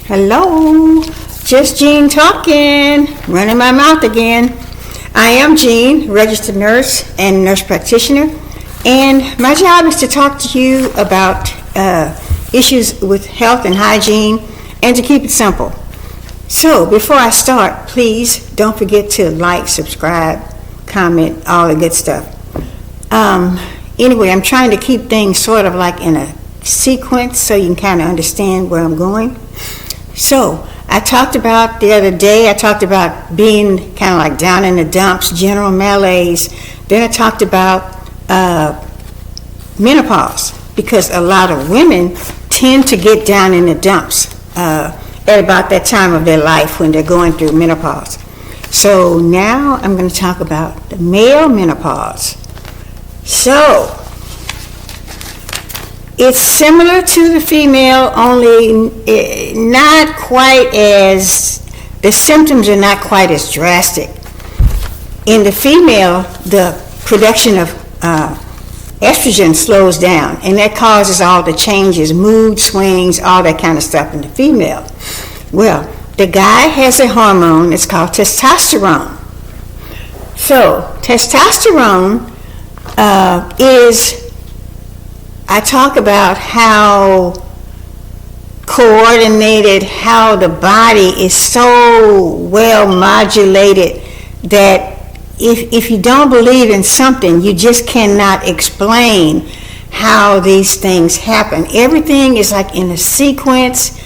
Hello, just Jean talking, running my mouth again. I am Jean, registered nurse and nurse practitioner, and my job is to talk to you about issues with health and hygiene and to keep it simple. So before I start, please don't forget to like, subscribe, comment, all the good stuff. Anyway, I'm trying to keep things sort of like in a sequence so you can kind of understand where I'm going. So I talked about the other day, I talked about being kind of like down in the dumps, general malaise. Then I talked about menopause, because a lot of women tend to get down in the dumps at about that time of their life when they're going through menopause. So now I'm going to talk about the male menopause. So it's similar to the female, only not quite as, the symptoms are not quite as drastic. In the female, the production of estrogen slows down, and that causes all the changes, mood swings, all that kind of stuff in the female. Well, the guy has a hormone, it's called testosterone. So, testosterone I talk about how coordinated, how the body is so well modulated that if you don't believe in something, you just cannot explain how these things happen. Everything is like in a sequence.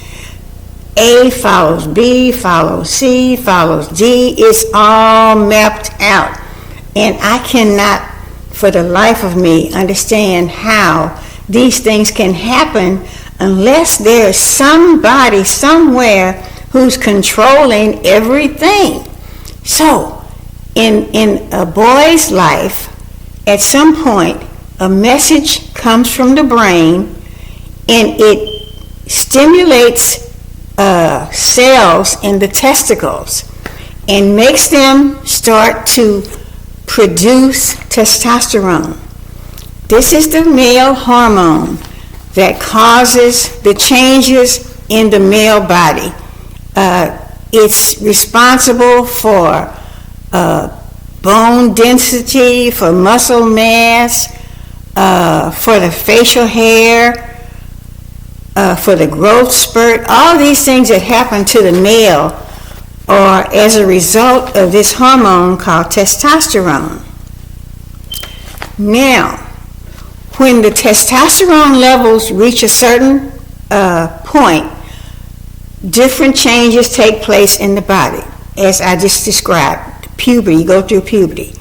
A follows B, follows C, follows D. It's all mapped out. And I cannot, for the life of me, understand how these things can happen unless there's somebody somewhere who's controlling everything. So, in a boy's life, at some point, a message comes from the brain and it stimulates cells in the testicles and makes them start to produce testosterone. This is the male hormone that causes the changes in the male body. It's responsible for bone density, for muscle mass, for the facial hair, for the growth spurt. All these things that happen to the male are as a result of this hormone called testosterone. Now, when the testosterone levels reach a certain point, different changes take place in the body, as I just described. Puberty, you go through puberty.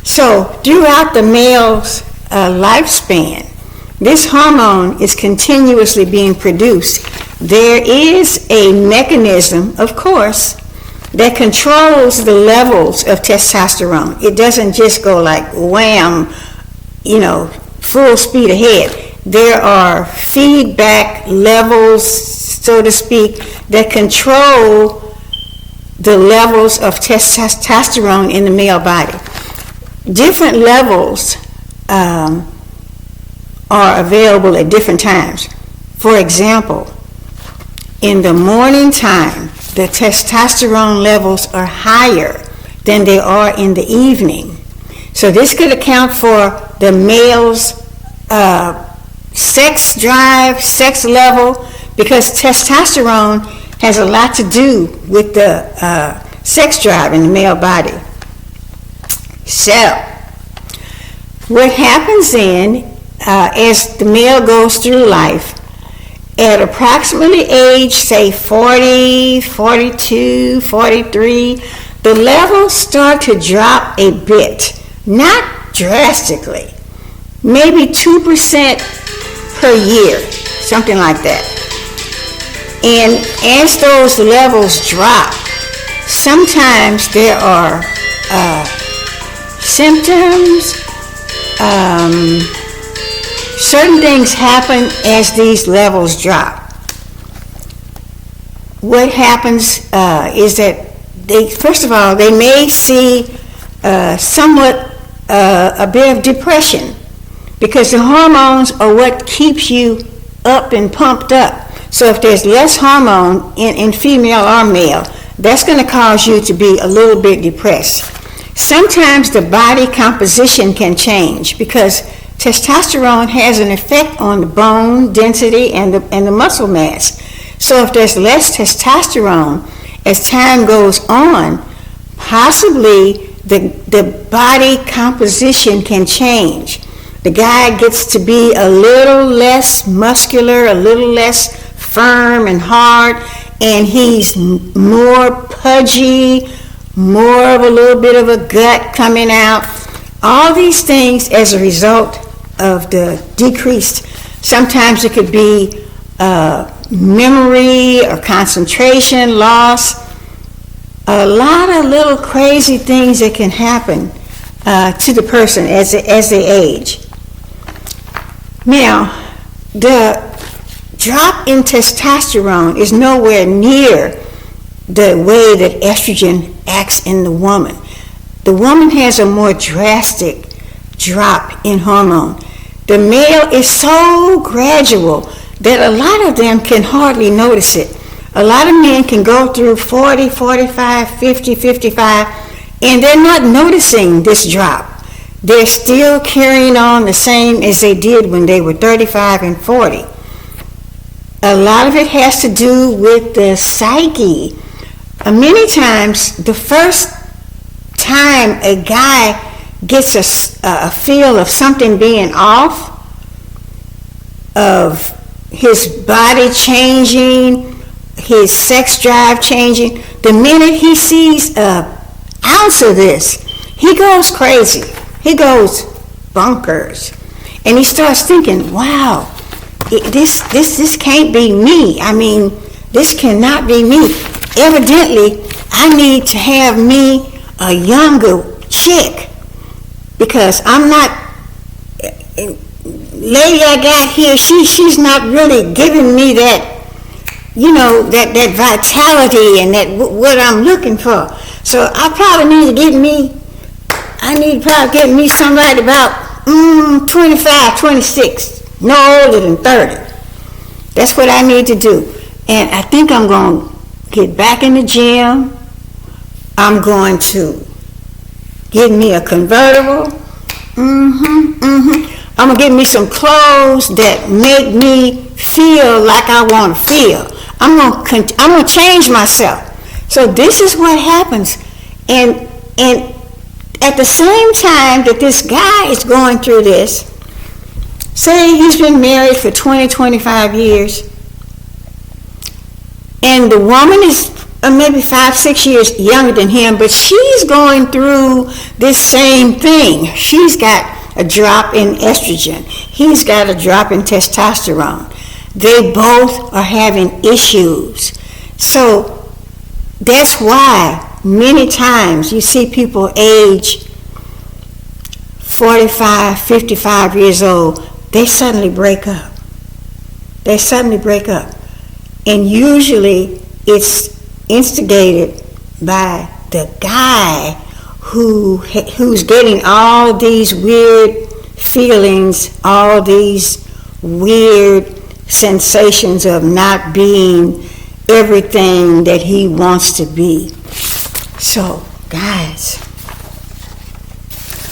So throughout the male's lifespan, this hormone is continuously being produced. There is a mechanism, of course, that controls the levels of testosterone. It doesn't just go like wham, full speed ahead. There are feedback levels, so to speak, that control the levels of testosterone in the male body. Different levels are available at different times. For example, in the morning time, the testosterone levels are higher than they are in the evening. So this could account for the male's sex drive, sex level, because testosterone has a lot to do with the sex drive in the male body. So, what happens then, as the male goes through life, at approximately age, say 40, 42, 43, the levels start to drop a bit, not drastically, maybe 2% per year, something like that. And as those levels drop, sometimes there are symptoms, certain things happen as these levels drop. What happens is that first of all, they may see somewhat a bit of depression, because the hormones are what keeps you up and pumped up. So if there's less hormone in female or male, that's going to cause you to be a little bit depressed. Sometimes the body composition can change because testosterone has an effect on the bone density and the muscle mass. So if there's less testosterone as time goes on, possibly the body composition can change. The guy gets to be a little less muscular, a little less firm and hard, and he's more pudgy, more of a little bit of a gut coming out. All these things as a result of the decreased, sometimes it could be memory or concentration loss, a lot of little crazy things that can happen to the person as they age. Now, the drop in testosterone is nowhere near the way that estrogen acts in the woman. The woman has a more drastic drop in hormone. The male is so gradual that a lot of them can hardly notice it. A lot of men can go through 40, 45, 50, 55, and they're not noticing this drop. They're still carrying on the same as they did when they were 35 and 40. A lot of it has to do with the psyche. Many times, the first time a guy gets a feel of something being off, of his body changing, his sex drive changing, the minute he sees an ounce of this, he goes crazy. He goes bonkers. And he starts thinking, wow, this can't be me. I mean, this cannot be me. Evidently, I need to have me a younger chick because I'm not, lady I got here, she's not really giving me that, that vitality and that what I'm looking for. So I probably need to get me somebody about 25, 26, no older than 30. That's what I need to do. And I think I'm going to get back in the gym. I'm going to get me a convertible. I'm going to get me some clothes that make me feel like I want to feel. I'm going to change myself. So this is what happens. And at the same time that this guy is going through this, say he's been married for 20, 25 years, and the woman is maybe 5, 6 years younger than him, but she's going through this same thing. She's got a drop in estrogen. He's got a drop in testosterone. They both are having issues. So that's why many times you see people age 45, 55 years old, they suddenly break up. And usually it's instigated by the guy who's getting all these weird feelings, all these weird sensations of not being everything that he wants to be. So, guys,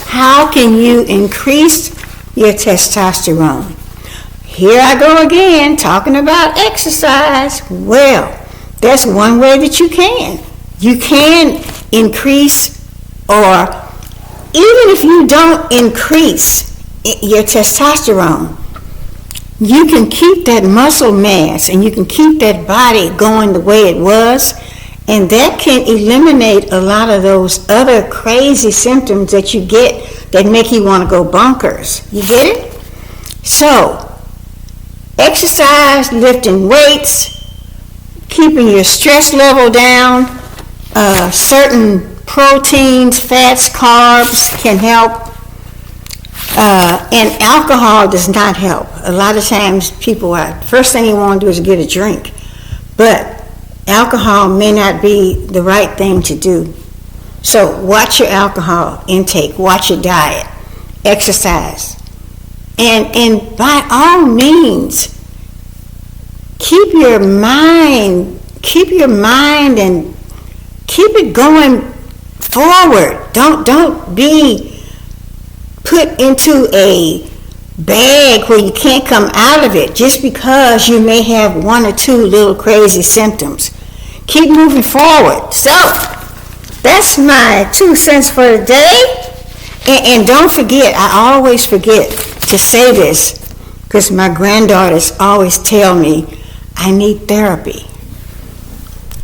how can you increase your testosterone? Here I go again, talking about exercise. Well, that's one way that you can. You can increase, or even if you don't increase your testosterone, you can keep that muscle mass and you can keep that body going the way it was, and that can eliminate a lot of those other crazy symptoms that you get that make you want to go bonkers. You get it? So, exercise, lifting weights, keeping your stress level down, certain proteins, fats, carbs can help. And alcohol does not help. A lot of times people first thing you want to do is get a drink. But alcohol may not be the right thing to do. So watch your alcohol intake, watch your diet, exercise. And by all means, keep your mind and keep it going forward. Don't be put into a bag where you can't come out of it just because you may have one or two little crazy symptoms. Keep moving forward. So that's my 2 cents for the day. And don't forget, I always forget to say this because my granddaughters always tell me I need therapy.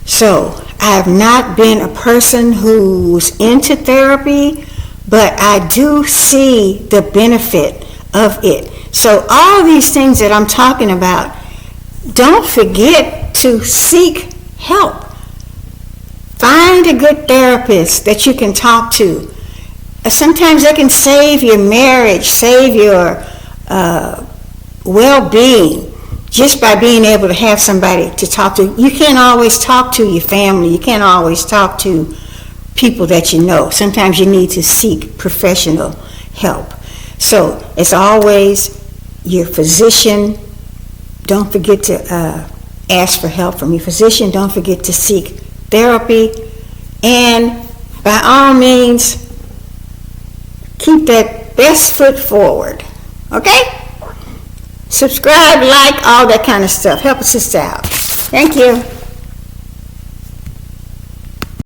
So I have not been a person who's into therapy, but I do see the benefit of it. So all these things that I'm talking about, don't forget to seek help. Find a good therapist that you can talk to. Sometimes they can save your marriage, save your well-being just by being able to have somebody to talk to. You can't always talk to your family. You can't always talk to people that you know. Sometimes you need to seek professional help. So as always, your physician, don't forget to ask for help from your physician. Don't forget to seek therapy. And by all means, keep that best foot forward. Okay? Subscribe, like, all that kind of stuff. Help a sister out. Thank you.